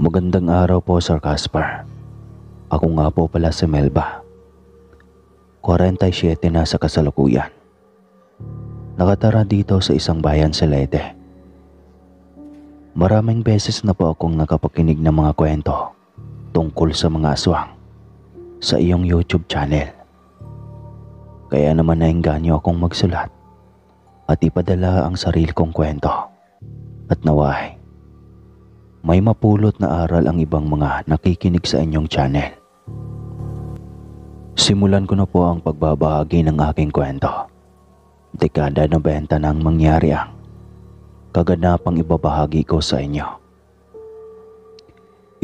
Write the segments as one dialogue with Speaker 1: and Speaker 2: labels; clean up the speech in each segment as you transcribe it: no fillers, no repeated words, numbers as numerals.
Speaker 1: Magandang araw po, Sir Casper. Ako nga po pala si Melba. 47 na sa kasalukuyan. Nakatara dito sa isang bayan sa Leyte. Maraming beses na po akong nakapakinig ng mga kwento tungkol sa mga aswang sa iyong YouTube channel. Kaya naman naengganyo akong magsulat at ipadala ang sarili kong kwento at naway may mapulot na aral ang ibang mga nakikinig sa inyong channel. Simulan ko na po ang pagbabahagi ng aking kwento. Dekada 90 nang mangyari ang kaganapang ibabahagi ko sa inyo.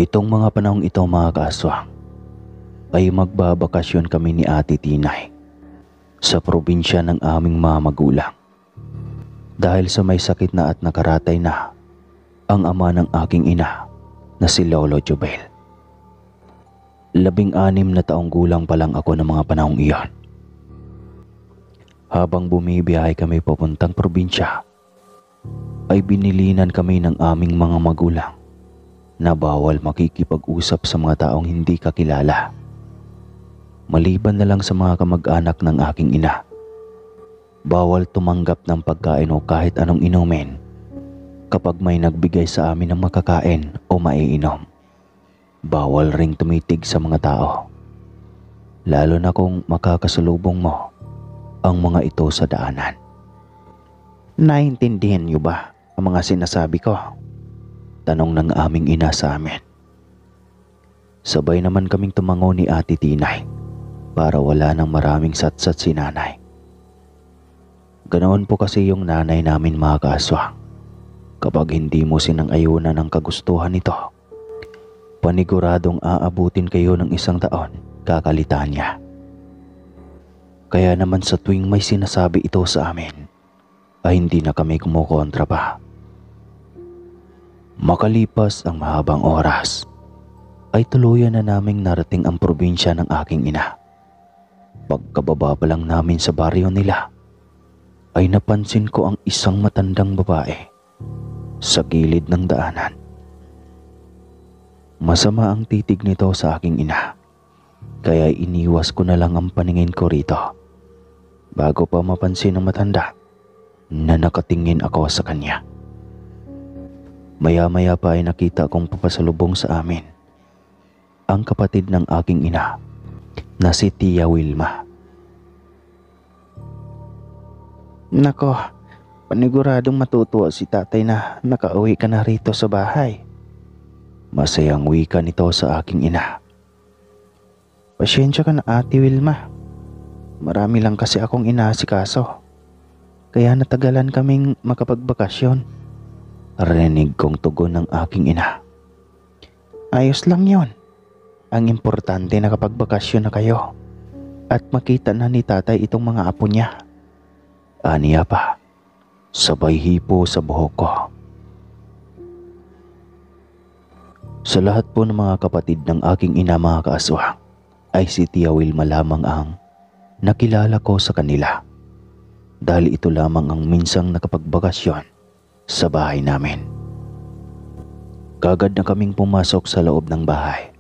Speaker 1: Itong mga panahong ito, mga kaaswang, ay magbabakasyon kami ni Ate Tinay sa probinsya ng aming mga magulang. Dahil sa may sakit na at nakaratay na ang ama ng aking ina na si Lolo Jubel. 16 na taong gulang pa lang ako ng mga panahong iyon. Habang bumibiyahe kami papuntang probinsya, ay binilinan kami ng aming mga magulang na bawal makikipag-usap sa mga taong hindi kakilala. Maliban na lang sa mga kamag-anak ng aking ina. Bawal tumanggap ng pagkain o kahit anong inumin kapag may nagbigay sa amin ng makakain o maiinom. Bawal ring tumitig sa mga tao, lalo na kung makakasalubong mo ang mga ito sa daanan. Naintindihan niyo ba ang mga sinasabi ko? Tanong ng aming ina sa amin. Sabay naman kaming tumango ni Ate Tinay para wala nang maraming satsat si nanay. Ganoon po kasi yung nanay namin, mga kaaswang. Kapag hindi mo sinang-ayunan ng kagustuhan nito, paniguradong aabutin kayo ng 1 taon, kakalitan niya. Kaya naman sa tuwing may sinasabi ito sa amin, ay hindi na kami kumukontra pa. Makalipas ang mahabang oras, ay tuluyan na naming narating ang probinsya ng aking ina. Pagkababa pa lang namin sa baryo nila, ay napansin ko ang isang matandang babae sa gilid ng daanan. Masama ang titig nito sa aking ina, kaya iniwas ko na lang ang paningin ko rito bago pa mapansin ng matanda na nakatingin ako sa kanya. Maya-maya pa ay nakita kong papasalubong sa amin ang kapatid ng aking ina na si Tia Wilma. Nako, paniguradong matutuwa si tatay na nakauwi ka na rito sa bahay. Masayang wika nito sa aking ina. Pasyensya ka na, Ate Wilma. Marami lang kasi akong inaasikaso, kaya natagalan kaming makapagbakasyon. Rinig kong tugon ng aking ina. Ayos lang yon. Ang importante na kapagbakasyon na kayo at makita na ni tatay itong mga apo niya. Aniya pa, sabay hipo sa buhok ko. Sa lahat po ng mga kapatid ng aking ina, mga kaaswang, ay si Tia Wilma lamang ang nakilala ko sa kanila. Dahil ito lamang ang minsang nakapagbakasyon sa bahay namin. Kagad na kaming pumasok sa loob ng bahay.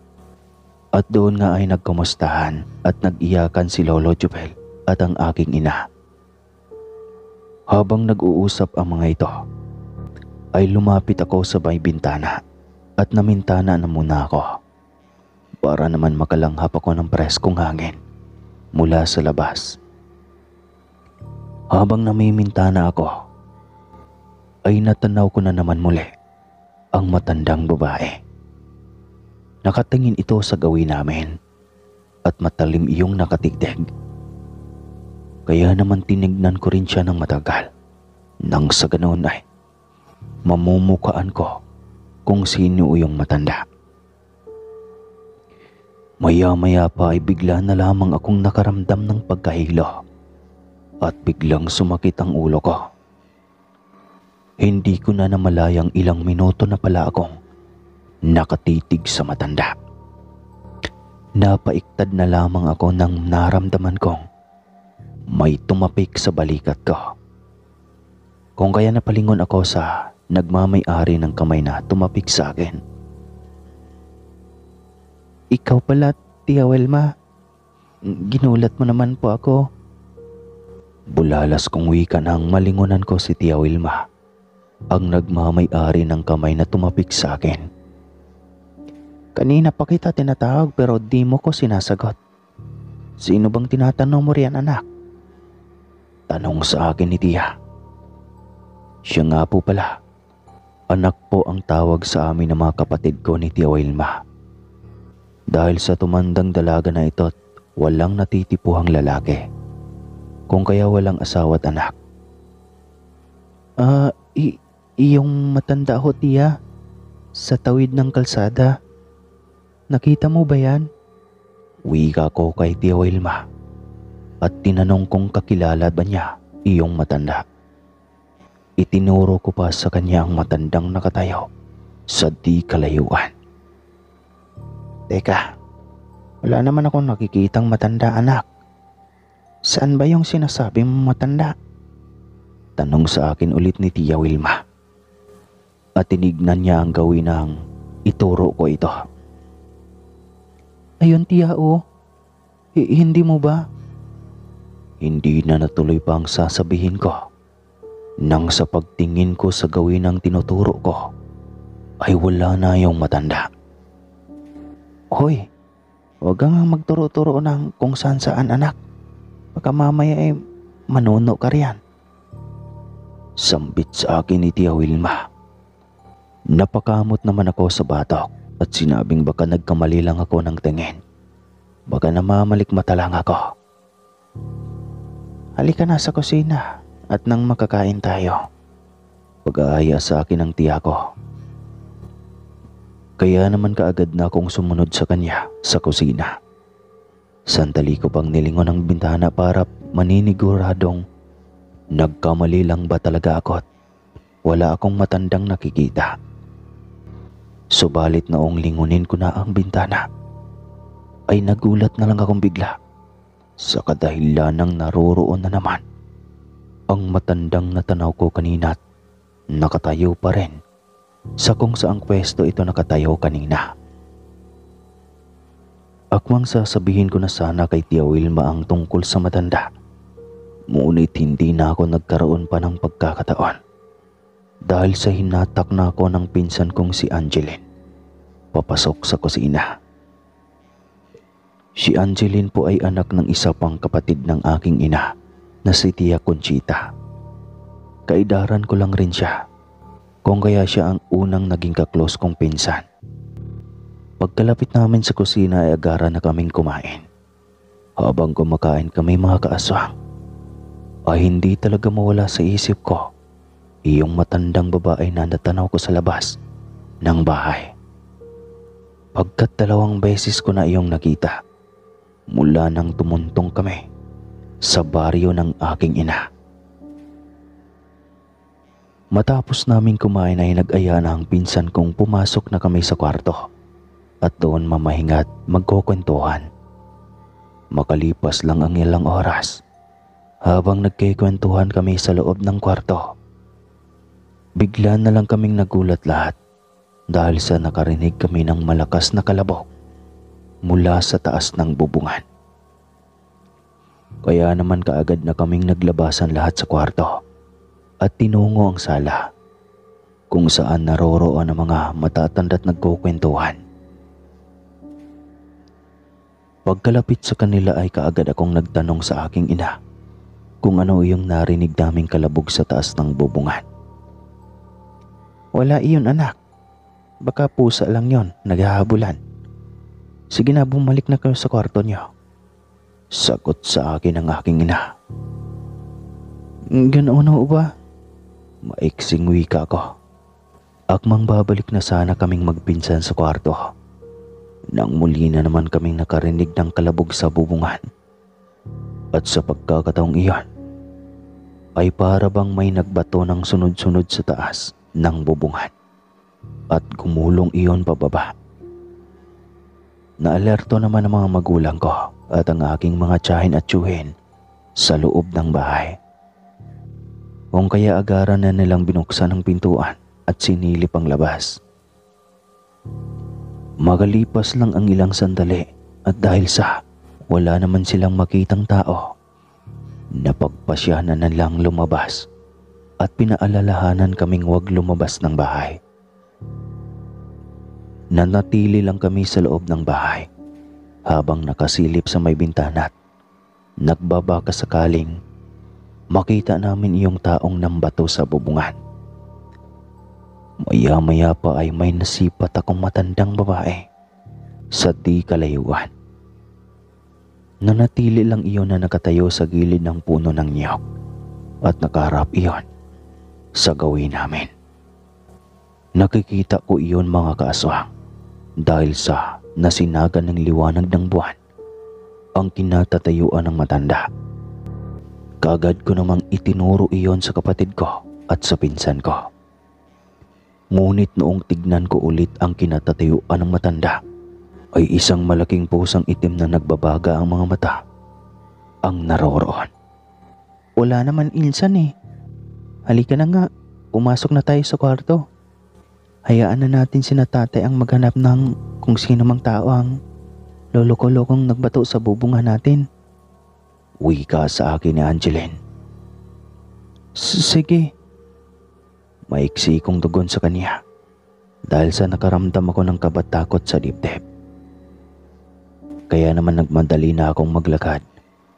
Speaker 1: At doon nga ay nagkumustahan at nag-iyakan si Lolo Jubel at ang aking ina. Habang nag-uusap ang mga ito, ay lumapit ako sa may bintana at namintana na muna ako para naman makalanghap ako ng preskong hangin mula sa labas. Habang namimintana ako, ay natanaw ko na naman muli ang matandang babae. Nakatingin ito sa gawin namin at matalim iyong nakatigdig. Kaya naman tinignan ko rin siya ng matagal. Nang sa ganoon ay mamumukaan ko kung sino yung matanda. Maya-maya pa ay bigla na lamang akong nakaramdam ng pagkahilo at biglang sumakit ang ulo ko. Hindi ko na namalayang ilang minuto na pala akong nakatitig sa matanda. Napaiktad na lamang ako nang naramdaman kong may tumapik sa balikat ko. Kung kaya napalingon ako sa nagmamay-ari ng kamay na tumapik sa akin, Ikaw pala, Tia Wilma. Ginulat mo naman po ako. Bulalas kong wika nang malingunan ko si Tia Wilma, ang nagmamay-ari ng kamay na tumapik sa akin. Kanina pa kita tinatawag pero di mo ko sinasagot. Sino bang tinatanong mo riyan, anak? Tanong sa akin ni Tia. Siya nga po pala. Anak po ang tawag sa amin ng mga kapatid ko ni Tia Wilma. Dahil sa tumandang dalaga na ito't walang natitipuhang lalaki. Kung kaya walang asawa't anak. Iyong matanda ho, Tia. Sa tawid ng kalsada. Nakita mo ba yan? Wika ko kay Tia Wilma. At tinanong kung kakilala ba niya iyong matanda. Itinuro ko pa sa kanya ang matandang nakatayo sa di kalayuan. Teka, wala naman akong nakikitang matanda, anak. Saan ba yung sinasabing matanda? Tanong sa akin ulit ni Tia Wilma. At tinignan niya ang gawin ng ituro ko ito. Ayun, Tia, oh. Hindi mo ba? Hindi na natuloy pa ang sasabihin ko. Nang sa pagtingin ko sa gawin ng tinuturo ko, ay wala na yung matanda. Hoy, huwag kang magturo-turo ng kung saan-saan, anak. Baka mamaya ay manuno ka riyan. Sambit sa akin ni Tia Wilma. Napakamot naman ako sa batok at sinabing baka nagkamali lang ako ng tingin. Baka namamalikmata lang ako. Halika na sa kusina at nang makakain tayo. Pag-aaya sa akin ng tiya ko. Kaya naman kaagad na akong sumunod sa kanya sa kusina. Sandali ko pang nilingon ang bintana para maniniguradong nagkamali lang ba talaga ako at wala akong matandang nakikita. Subalit noong lingunin ko na ang bintana, ay nagulat na lang akong bigla sa kadahilan ng naroroon na naman ang matandang natanaw ko kanina at nakatayo pa rin sa kung saang pwesto ito nakatayo kanina. Akmang sasabihin ko na sana kay Tia Wilma ang tungkol sa matanda. Ngunit hindi na ako nagkaroon pa ng pagkakataon dahil sa hinatak na ako ng pinsan kong si Angeline papasok sa kusina. Si Angeline po ay anak ng isa pang kapatid ng aking ina na si Tia Conchita. Kaidaran ko lang rin siya, kung kaya siya ang unang naging kaklose kong pinsan. Pagkalapit namin sa kusina ay agara na kaming kumain. Habang kumakain kami mga kaaswang, ay hindi talaga mawala sa isip ko iyong matandang babae na natanaw ko sa labas ng bahay. Pagkat 2 beses ko na iyong nakita mula nang tumuntong kami sa baryo ng aking ina. Matapos naming kumain ay nag-aya na ang pinsan kong pumasok na kami sa kwarto at doon mamahinga at magkukwentuhan. Makalipas lang ang ilang oras, habang nagkikwentuhan kami sa loob ng kwarto, bigla na lang kaming nagulat lahat dahil sa nakarinig kami ng malakas na kalabog mula sa taas ng bubungan. Kaya naman kaagad na kaming naglabasan lahat sa kwarto at tinungo ang sala kung saan naroroon ang mga matatanda't nagkukwentuhan. Pagkalapit sa kanila ay kaagad akong nagtanong sa aking ina kung ano iyong narinig naming kalabog sa taas ng bubungan. Wala iyon, anak. Baka pusa lang yon, naghahabulan. Sige na, bumalik na kayo sa kwarto niyo. Sagot sa akin ng aking ina. Ganoon o ba? Maiksing wika ko. Akmang babalik na sana kaming magpinsan sa kwarto nang muli na naman kaming nakarinig ng kalabog sa bubungan. At sa pagkakataong iyon, ay para bang may nagbato ng sunod-sunod sa taas ng bubungan at gumulong iyon pababa. Naalerto naman ang mga magulang ko at ang aking mga tiyahin at tiyuhin sa loob ng bahay. Kung kaya agaran na nilang binuksan ang pintuan at sinilip ang labas. Magalipas lang ang ilang sandali at dahil sa wala naman silang makitang tao, napagpasyahan na lang lumabas at pinaalalahanan kaming huwag lumabas ng bahay. Nanatili lang kami sa loob ng bahay habang nakasilip sa may bintana at nagbabaka sakaling makita namin iyong taong nambato sa bubungan. Maya-maya pa ay may nasipat akong matandang babae sa di kalayuan. Nanatili lang iyon na nakatayo sa gilid ng puno ng niyog at nakaharap iyon sa gawin namin. Nakikita ko iyon mga kaaswang dahil sa nasinagan ng liwanag ng buwan ang kinatatayuan ng matanda. Kaagad ko namang itinuro iyon sa kapatid ko at sa pinsan ko. Ngunit noong tignan ko ulit ang kinatatayuan ng matanda, ay isang malaking pusang itim na nagbabaga ang mga mata ang naroroon. Wala naman insan eh. Halika na nga, pumasok na tayo sa kwarto. Hayaan na natin si tatay ang maghanap ng kung sino mang tao ang loloko-lokong nagbato sa bubungan natin. Wika sa akin ni Angeline. Sige. Maiksi kong tugon sa kanya dahil sa nakaramdam ako ng kabatakot sa dibdib. Kaya naman nagmadali na akong maglakad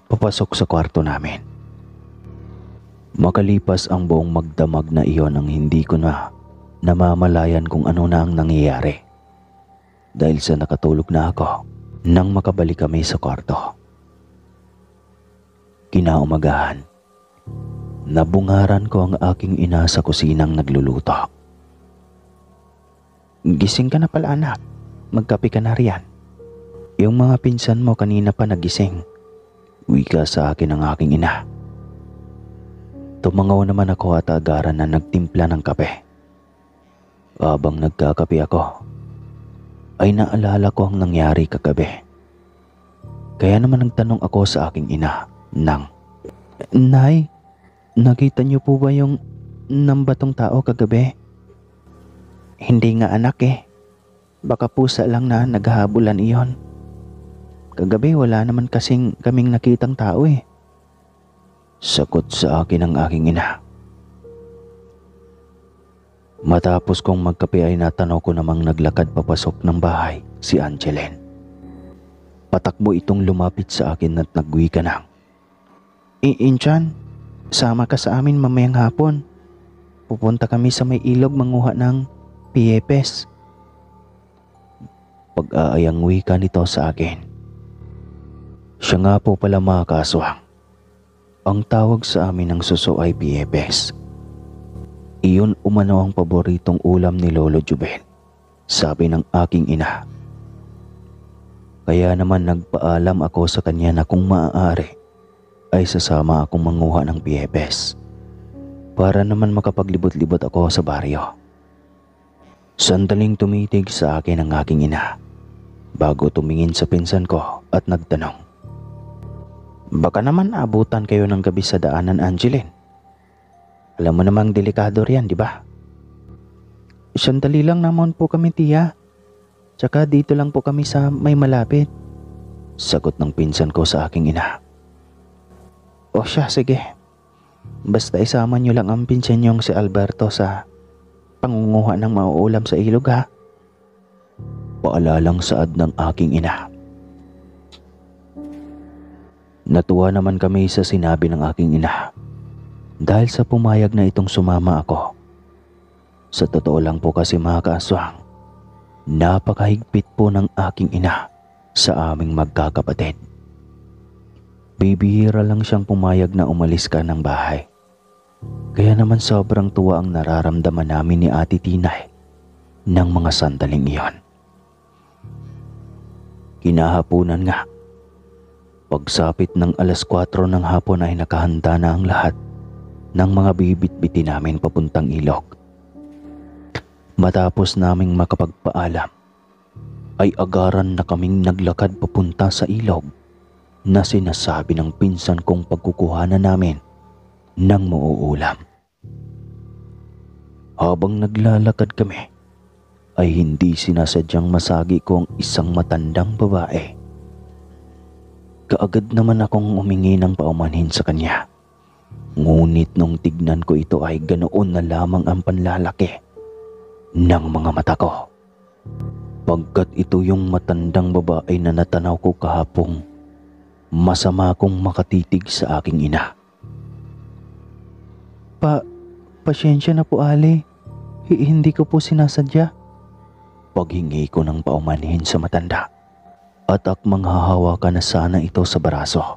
Speaker 1: papasok sa kwarto namin. Makalipas ang buong magdamag na iyon ang hindi ko na namamalayan kung ano na ang nangyayari dahil sa nakatulog na ako nang makabalik kami sa kwarto. Kinaumagahan, nabungaran ko ang aking ina sa kusinang nagluluto. Gising ka na pala anak, magkape ka na riyan. Yung mga pinsan mo kanina pa nagising, wika sa akin ng aking ina. Tumangaw naman ako at agaran na nagtimpla ng kape. Habang nagkakape ako, ay naalala ko ang nangyari kagabi. Kaya naman nagtanong ako sa aking ina nang, Nay, nakita niyo po ba yung nambatong tao kagabi? Hindi nga anak eh. Baka pusa lang na naghahabulan iyon. Kagabi wala naman kasing kaming nakitang tao eh. Sagot sa akin ng aking ina. Matapos kong magkape ay natanaw ko namang naglakad papasok ng bahay si Angeline. Patakbo itong lumapit sa akin at nagwika ng, Inchan, sama ka sa amin mamayang hapon. Pupunta kami sa may ilog manguha ng piepes. Pag-aayang wika nito sa akin. Siya nga po pala mga kaswang. Ang tawag sa amin ng suso ay piepes. Iyon umano ang paboritong ulam ni Lolo Jubel, sabi ng aking ina. Kaya naman nagpaalam ako sa kanya na kung maaari ay sasama akong manguha ng piepes para naman makapaglibot-libot ako sa baryo. Sandaling tumitig sa akin ang aking ina bago tumingin sa pinsan ko at nagtanong, Baka naman abutan kayo ng gabi sa daanan, Angeline. Alam mo namang delikado riyan, di ba? Sandali lang naman po kami, tiya. Tsaka dito lang po kami sa may malapit. Sagot ng pinsan ko sa aking ina. O siya, sige. Basta isama niyo lang ang pinsan niyong si Alberto sa pangunguha ng mauulam sa ilog ha. Paalalang saad ng aking ina. Natuwa naman kami sa sinabi ng aking ina dahil sa pumayag na itong sumama ako. Sa totoo lang po kasi mga kaaswang, napakahigpit po ng aking ina sa aming magkakapatid. Bibihira lang siyang pumayag na umalis ka ng bahay. Kaya naman sobrang tuwa ang nararamdaman namin ni Ate Tinay ng mga sandaling iyon. Kinahapunan nga. Pagsapit ng 4:00 ng hapon ay nakahanda na ang lahat ng mga bibit-biti namin papuntang ilog. Matapos naming makapagpaalam, ay agaran na kaming naglakad papunta sa ilog na sinasabi ng pinsan kong pagkukuhanan namin ng mauulam. Habang naglalakad kami, ay hindi sinasadyang masagi ko ang isang matandang babae. Kaagad naman akong humingi ng paumanhin sa kanya. Ngunit nung tignan ko ito ay ganoon na lamang ang panlalaki ng mga mata ko. Pagkat ito yung matandang babae na natanaw ko kahapong, masama kong makatitig sa aking ina. Pasyensya na po, Ali. Hindi ko po sinasadya. Paghingi ko ng paumanhin sa matanda at akmang hahawakan na sana ito sa baraso.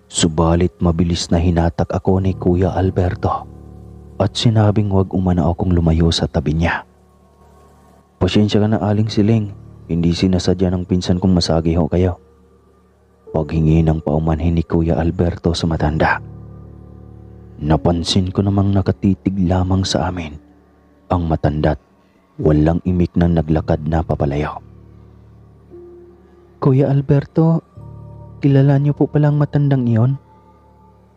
Speaker 1: Subalit mabilis na hinatak ako ni Kuya Alberto at sinabing huwag umano akong lumayo sa tabi niya. Pasyensya ka na, Aling Siling. Hindi sinasadya ng pinsan kong masagi ho kayo. Paghingi ng paumanhin ni Kuya Alberto sa matanda. Napansin ko namang nakatitig lamang sa amin ang matanda't walang imik na naglakad na papalayo. Kuya Alberto, kilala niyo po palang matandang iyon?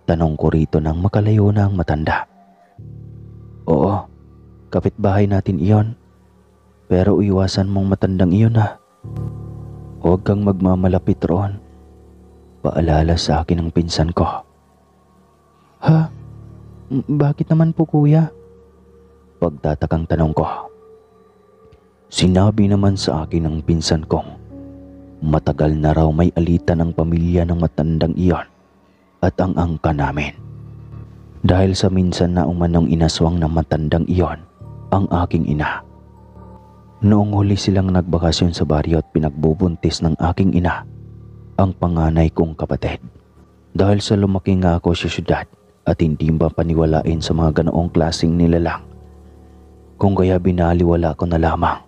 Speaker 1: Tanong ko rito nang makalayo na ang matanda. Oo, kapitbahay natin iyon. Pero iwasan mong matandang iyon ha. Huwag kang magmamalapit roon. Paalala sa akin ng pinsan ko. Ha? Bakit naman po, kuya? Pagtatakang tanong ko. Sinabi naman sa akin ng pinsan kong matagal na raw may alitan ng pamilya ng matandang iyon at ang angka namin. Dahil sa minsan na umanong inaswang ng matandang iyon ang aking ina. Noong huli silang nagbakasyon sa baryo at pinagbubuntis ng aking ina ang panganay kong kapatid. Dahil sa lumaki nga ako sa syudad at hindi ba paniwalain sa mga ganoong klaseng nilalang. Kung kaya binaliwala ko na lamang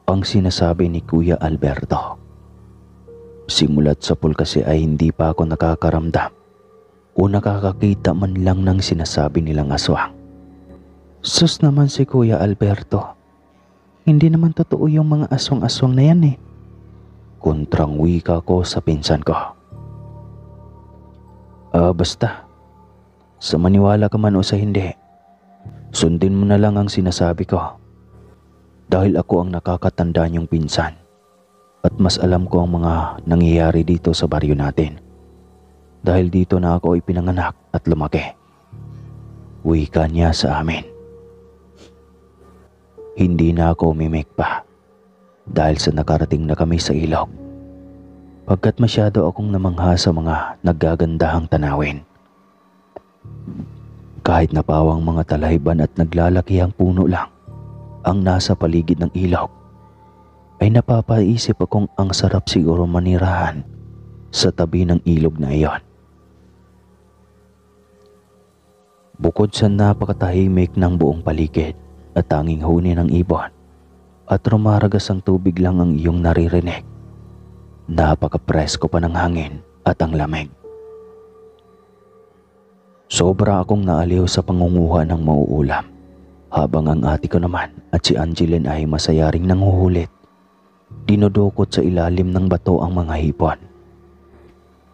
Speaker 1: ang sinasabi ni Kuya Alberto. Simulat sa pool kasi ay hindi pa ako nakakaramdam o nakakakita man lang ng sinasabi nilang aswang. Sus naman si Kuya Alberto. Hindi naman totoo yung mga aswang-aswang na yan eh. Kontrang wika ko sa pinsan ko. Basta. Sa maniwala ka man o sa hindi, sundin mo na lang ang sinasabi ko. Dahil ako ang nakakatanda niyong pinsan. At mas alam ko ang mga nangyayari dito sa baryo natin. Dahil dito na ako ipinanganak at lumaki. Wika niya sa amin. Hindi na ako umimik pa dahil sa nakarating na kami sa ilog. Pagkat masyado akong namangha sa mga naggagandahang tanawin. Kahit napawang mga talahiban at naglalakihang puno lang ang nasa paligid ng ilog, ay napapaisip akong ang sarap siguro manirahan sa tabi ng ilog na iyon. Bukod sa napakatahimik ng buong paligid at tanging huni ng ibon at rumaragas ang tubig lang ang iyong naririnig, napaka-presko pa ng hangin at ang lamig. Sobra akong naaliw sa pangunguha ng mauulam habang ang ate ko naman at si Angeline ay masaya ring nanghuhulit. Dinudukot sa ilalim ng bato ang mga hipon.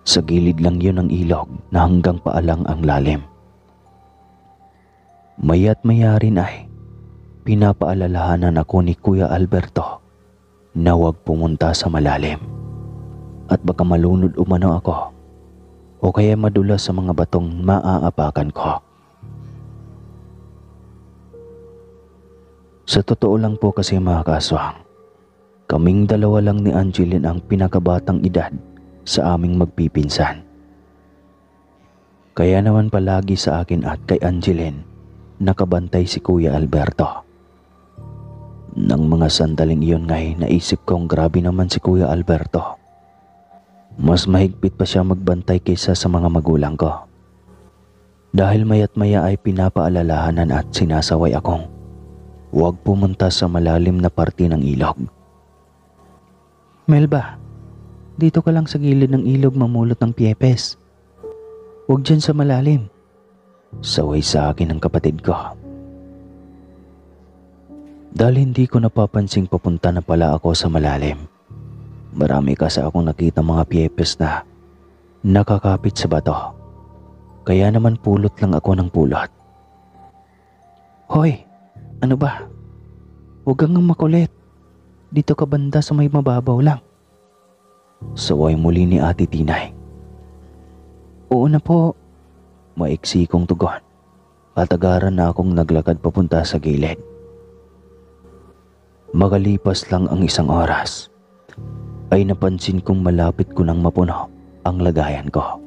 Speaker 1: Sa gilid lang yun ng ilog na hanggang paalang ang lalim. Maya't maya rin ay pinapaalalahanan ako ni Kuya Alberto na huwag pumunta sa malalim at baka malunod umano ako o kaya madulas sa mga batong maaapakan ko. Sa totoo lang po kasi mga kaswang, kaming dalawa lang ni Angeline ang pinakabatang edad sa aming magpipinsan. Kaya naman palagi sa akin at kay Angeline nakabantay si Kuya Alberto. Nang mga sandaling iyon nga'y naisip kong grabe naman si Kuya Alberto. Mas mahigpit pa siya magbantay kaysa sa mga magulang ko. Dahil maya't maya ay pinapaalalahanan at sinasaway akong huwag pumunta sa malalim na parte ng ilog. Melba, dito ka lang sa gilid ng ilog mamulot ng piepes. Huwag dyan sa malalim. Saway sa akin ng kapatid ko. Dahil hindi ko napapansing papunta na pala ako sa malalim. Marami kasi akong nakita mga piepes na nakakapit sa bato. Kaya naman pulot lang ako ng pulot. Hoy, ano ba? Huwag kang makulit. Dito ka banda sa may mababaw lang. Saway muli ni Ate Tinay. Oo na po. Maiksi kong tugon. At agaran na akong naglakad papunta sa gilid. Makalipas lang ang isang oras, ay napansin kong malapit ko nang mapuno ang lagayan ko.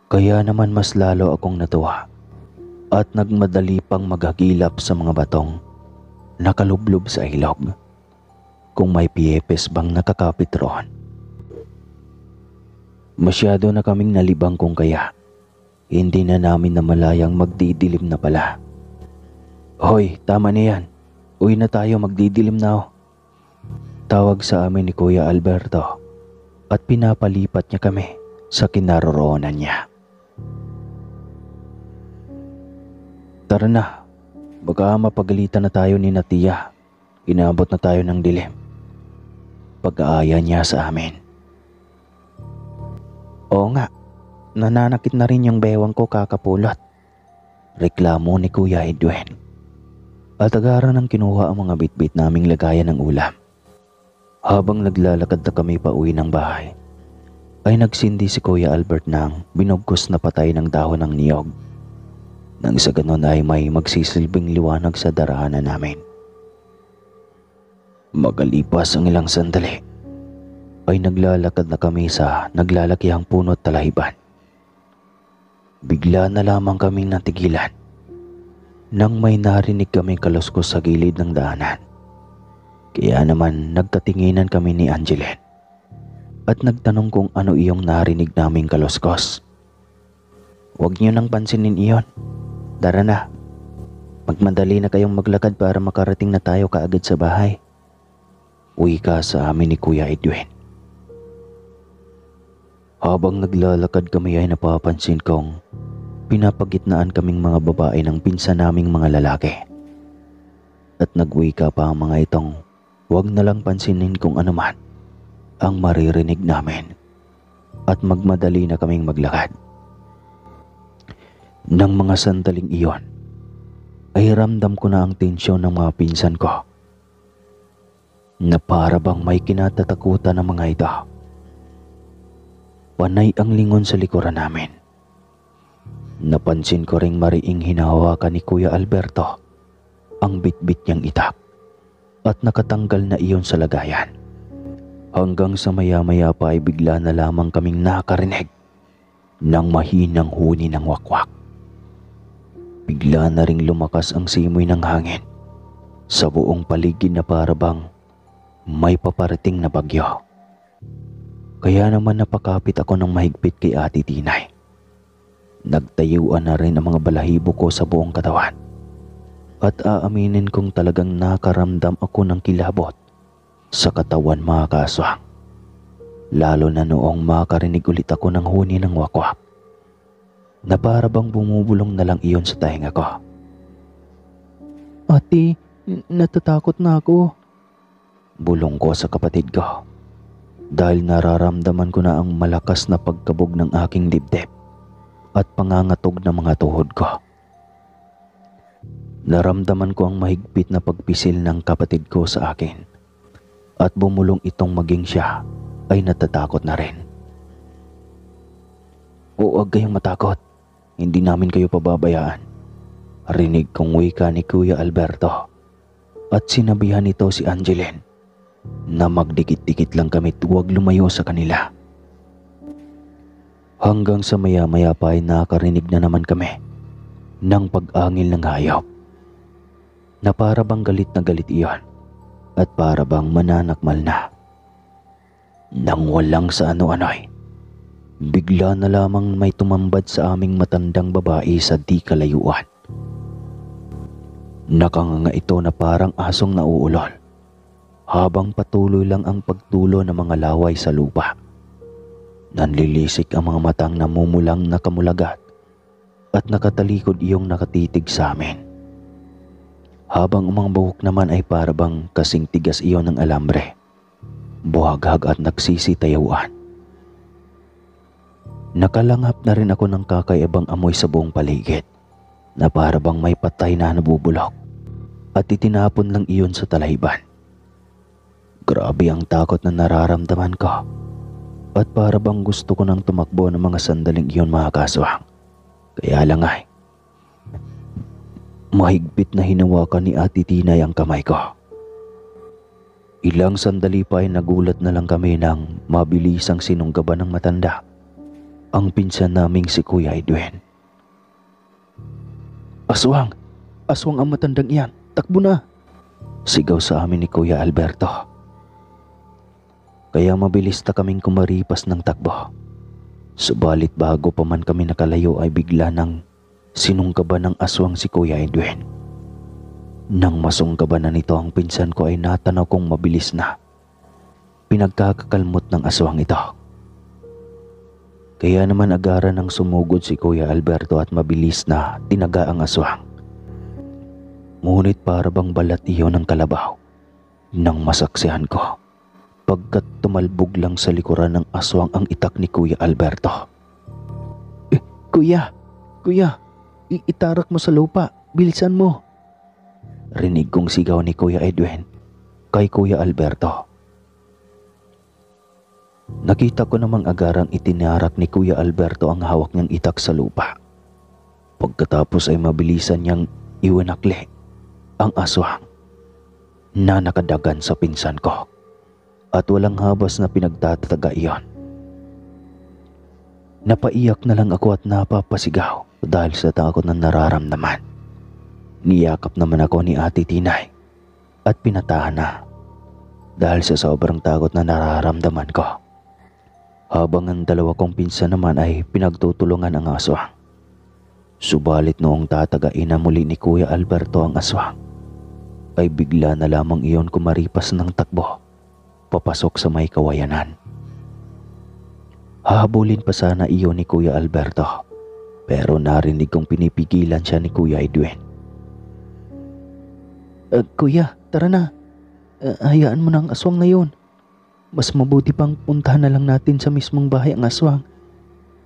Speaker 1: Kaya naman mas lalo akong natuwa at nagmadali pang maghagilap sa mga batong nakalublob sa ilog kung may piyepes bang nakakapit roon. Masyado na kaming nalibang kung kaya hindi na namin namalayang magdidilim na pala. Hoy, tama na yan. Uwi na tayo, magdidilim na. Tawag sa amin ni Kuya Alberto at pinapalipat niya kami sa kinaroroonan niya. Tara na, baka mapagalitan na tayo ni Natia. Inabot na tayo ng dilim. Pag-aaya niya sa amin. Oo nga, nananakit na rin yung bewang ko kakapulot. Reklamo ni Kuya Edwin. At agaran ang kinuha ang mga bitbit naming lagayan ng ulam. Habang naglalakad na kami pa uwi ng bahay, ay nagsindi si Kuya Albert ng binugkos na patay ng dahon ng niyog. Nang sa ganon ay may magsisilbing liwanag sa darahanan namin. Magalipas ang ilang sandali, ay naglalakad na kami sa naglalakihang puno't talahiban. Bigla na lamang kaming natigilan nang may narinig kaming kaluskos sa gilid ng daanan. Kaya naman nagkatinginan kami ni Angeline at nagtanong kung ano iyong narinig naming kaluskos. Huwag niyo nang pansinin iyon. Tara na. Magmadali na kayong maglakad para makarating na tayo kaagad sa bahay. Uwi ka sa amin ni Kuya Edwin. Habang naglalakad kami ay napapansin kong pinapagitnaan kaming mga babae ng pinsan naming mga lalaki. At nagwika pa ang mga itong huwag na lang pansinin kung ano man ang maririnig namin at magmadali na kaming maglakad. Nang mga sandaling iyon, ay ramdam ko na ang tensyon ng mga pinsan ko na para bang may kinatatakutan ng mga ito. Panay ang lingon sa likuran namin. Napansin ko ring mariing hinahawakan ni Kuya Alberto ang bitbit niyang itak at nakatanggal na iyon sa lagayan. Hanggang sa maya-maya pa ay bigla na lamang kaming nakarinig ng mahinang huni ng wakwak. Bigla na ring lumakas ang simoy ng hangin sa buong paligid na para bang may paparating na bagyo. Kaya naman napakapit ako ng mahigpit kay Ate Tinay. Nagtayuan na rin ang mga balahibo ko sa buong katawan. At aaminin kong talagang nakaramdam ako ng kilabot sa katawan mga kaswang. Lalo na noong makarinig ulit ako ng huni ng wakwak na para bang bumubulong na lang iyon sa tainga ko. Ate, natatakot na ako. Bulong ko sa kapatid ko dahil nararamdaman ko na ang malakas na pagkabog ng aking dibdib at pangangatog ng mga tuhod ko. Naramdaman ko ang mahigpit na pagpisil ng kapatid ko sa akin at bumulong itong maging siya ay natatakot na rin. Huwag kayong matakot, hindi namin kayo pababayaan. Rinig kong wika ni Kuya Alberto at sinabihan nito si Angeline na magdikit-dikit lang kami at huwag lumayo sa kanila. Hanggang sa maya-maya pa ay nakarinig na naman kami ng pag-angil ng hayop na para bang galit na galit iyon at para bang mananakmal na. Nang walang sa ano-ano'y bigla na lamang may tumambad sa aming matandang babae sa di kalayuan. Nakanganga ito na parang asong nauulol habang patuloy lang ang pagtulo ng mga laway sa lupa. Nanlilisik ang mga matang namumulang nakamulagat at nakatalikod iyong nakatitig sa amin. Habang ang mga buhok naman ay parabang kasing tigas iyon ng alambre, buhaghag at nagsisitayuan. Nakalanghap na rin ako ng kakaibang amoy sa buong paligid na para bang may patay na nabubulok at itinapon lang iyon sa talayban. Grabe ang takot na nararamdaman ko at para bang gusto ko nang tumakbo ng mga sandaling iyon, mga kaswang. Kaya lang ay mahigpit na hinawakan ni Ate Tinay ang kamay ko. Ilang sandali pa ay nagulat na lang kami nang mabilisang sinunggaban ng matanda ang pinsan naming si Kuya Edwin. Aswang! Aswang ang matandang iyan! Takbo na! Sigaw sa amin ni Kuya Alberto. Kaya mabilis na kaming kumaripas ng takbo. Subalit bago pa man kami nakalayo ay bigla nang sinunggaban ng aswang si Kuya Edwin. Nang masunggaban na nito ang pinsan ko ay natanaw kong mabilis na pinagkakakalmot ng aswang ito. Kaya naman agaran ng sumugod si Kuya Alberto at mabilis na tinaga ang aswang. Ngunit para bang balat iyon ng kalabaw nang masaksihan ko pagkat tumalbog lang sa likuran ng aswang ang itak ni Kuya Alberto. Kuya! Kuya! Itarak mo sa lupa! Bilisan mo! Rinig kong sigaw ni Kuya Edwin kay Kuya Alberto. Nakita ko namang agarang itinarak ni Kuya Alberto ang hawak niyang itak sa lupa. Pagkatapos ay mabilisan niyang iwanakli ang aswang na nakadagan sa pinsan ko at walang habas na pinagtatataga iyon. Napaiyak na lang ako at napapasigaw dahil sa takot na nararamdaman. Niyakap naman ako ni Ate Tinay at pinatahan na dahil sa sobrang takot na nararamdaman ko. Habang ang dalawa kong pinsan naman ay pinagtutulungan ang aswang. Subalit noong tatagain na muli ni Kuya Alberto ang aswang, ay bigla na lamang iyon kumaripas ng takbo papasok sa may kawayanan. Hahabulin pa sana iyon ni Kuya Alberto pero narinig kong pinipigilan siya ni Kuya Edwin. Kuya, tara na. Hayaan mo na ang aswang na yun. Mas mabuti pang puntahan na lang natin sa mismong bahay ang aswang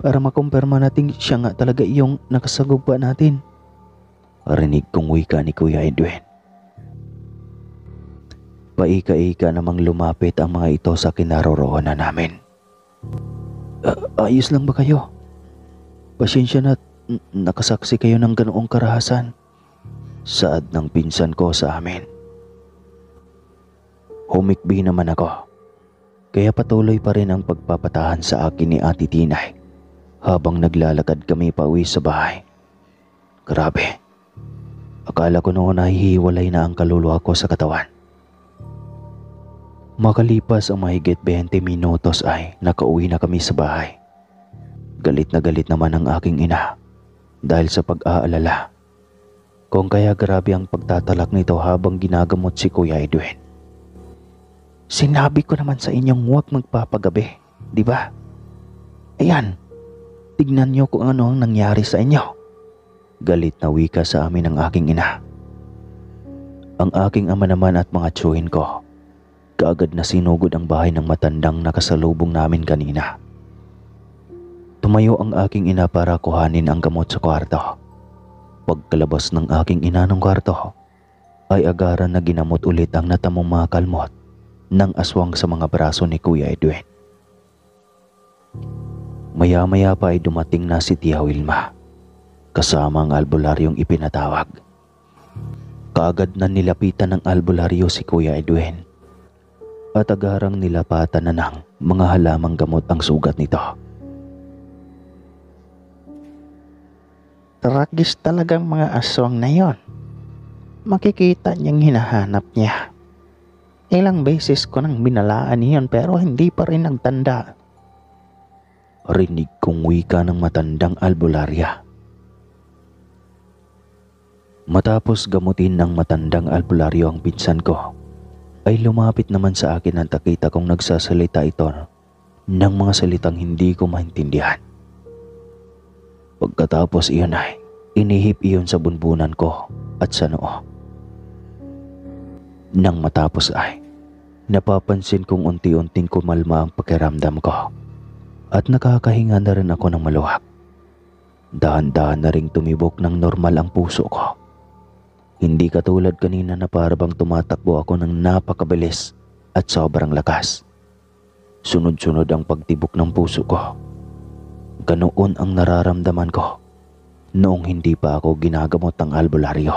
Speaker 1: para makumpirma natin siya nga talaga iyong nakasagupwa natin. Rinig kong wika ni Kuya Edwin. Paika-ika namang lumapit ang mga ito sa kinaroroonan namin. Ayos lang ba kayo? Pasensya na nakasaksi kayo ng ganoong karahasan. Saad ng pinsan ko sa amin. Humikbi naman ako. Kaya patuloy pa rin ang pagpapatahan sa akin ni Ate Tinay habang naglalakad kami pauwi sa bahay. Grabe. Akala ko noon ay hiwalay na ang kaluluwa ko sa katawan. Makalipas ang mahigit 20 minutos ay nakauwi na kami sa bahay. Galit na galit naman ang aking ina dahil sa pag-aalala. Kung kaya grabe ang pagtatalak nito habang ginagamot si Kuya Edwin. Sinabi ko naman sa inyong huwag magpapagabi, di ba? Ayan, tignan niyo kung ano ang nangyari sa inyo. Galit na wika sa amin ng aking ina. Ang aking ama naman at mga tiyuhin ko, kaagad na sinugod ang bahay ng matandang nakasalubong namin kanina. Tumayo ang aking ina para kuhanin ang gamot sa kwarto. Pagkalabas ng aking ina ng kwarto, ay agaran na ginamot ulit ang natamong mga kalmot ng aswang sa mga braso ni Kuya Edwin. Maya-maya pa ay dumating na si Tia Wilma, kasama ang albularyong ipinatawag. Kaagad na nilapitan ng albularyo si Kuya Edwin at agarang nilapatan na ng mga halamang gamot ang sugat nito. Tragis talagang mga aswang na yon. Makikita niyang hinahanap niya. Ilang beses ko nang binalaan niyon pero hindi pa rin nagtanda. Rinig kong wika ng matandang albularya. Matapos gamutin ng matandang albularyo ang pinsan ko, ay lumapit naman sa akin at nakita kong nagsasalita ito ng mga salitang hindi ko maintindihan. Pagkatapos iyon ay inihip iyon sa bunbunan ko at sa noo. Nang matapos ay napapansin kong unti-unting kumalma ang pakiramdam ko at nakakahinga na rin ako ng maluwag. Dahan-dahan na ring tumibok ng normal ang puso ko. Hindi katulad kanina na parabang tumatakbo ako ng napakabilis at sobrang lakas. Sunod-sunod ang pagtibok ng puso ko. Ganoon ang nararamdaman ko noong hindi pa ako ginagamot ng albularyo.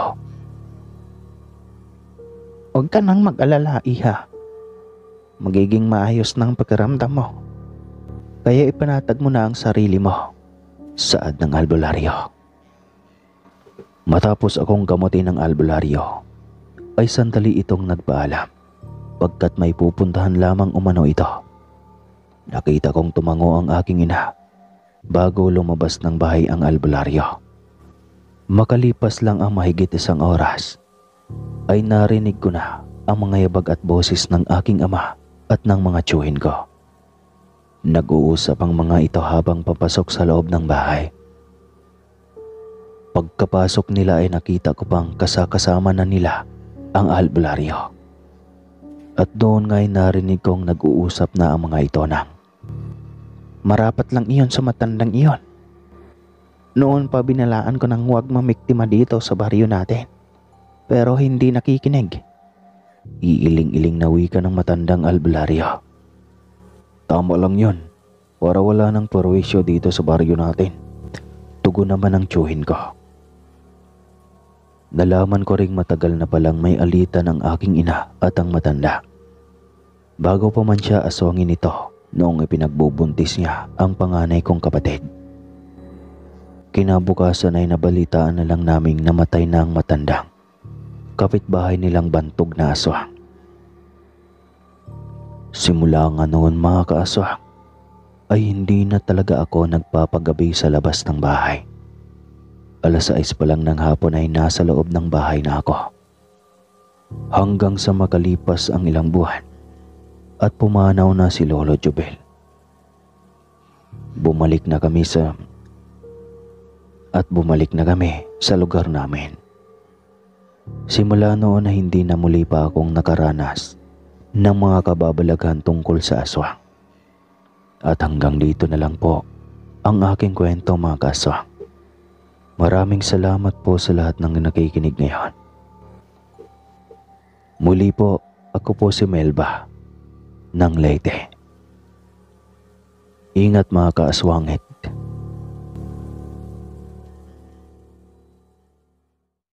Speaker 1: Huwag ka nang mag-alala, iha. Magiging maayos ng pakiramdam mo. Kaya ipanatag mo na ang sarili mo. Saad ng albularyo. Matapos akong gamutin ng albularyo, ay sandali itong nagpaalam pagkat may pupuntahan lamang umano ito. Nakita kong tumango ang aking ina bago lumabas ng bahay ang albularyo. Makalipas lang ang mahigit 1 oras, ay narinig ko na ang mga yabag at boses ng aking ama at ng mga tiyuhin ko. Nag-uusap ang mga ito habang papasok sa loob ng bahay. Pagkapasok nila ay nakita ko pang kasama na nila ang albularyo. At doon nga'y narinig kong nag-uusap na ang mga ito ng, "Marapat lang iyon sa matandang iyon. Noon pa binalaan ko nang huwag mamiktima dito sa baryo natin. Pero hindi nakikinig." Iiling-iling na wika ng matandang albularyo. "Tama lang yun, para wala ng perwisyo dito sa baryo natin." Tugon naman ang tiyuhin ko. Nalaman ko ring matagal na palang may alitan ang aking ina at ang matanda. Bago pa man siya aswangin ito noong ipinagbubuntis niya ang panganay kong kapatid. Kinabukasan ay nabalitaan na lang naming namatay na ang matandang kapitbahay nilang bantog na aswang. Simula nga noon mga kaaswang, ay hindi na talaga ako nagpapagabi sa labas ng bahay. 6:00 pa lang ng hapon ay nasa loob ng bahay na ako. Hanggang sa makalipas ang ilang buwan at pumanaw na si Lolo Jubel. Bumalik na kami sa lugar namin. Simula noon ay hindi na muli pa akong nakaranas ng mga kababalaghan tungkol sa aswang. At hanggang dito na lang po ang aking kwento mga kaaswang. Maraming salamat po sa lahat ng nakikinig ngayon. Muli po, ako po si Melba ng Leyte. Ingat mga kaaswangit.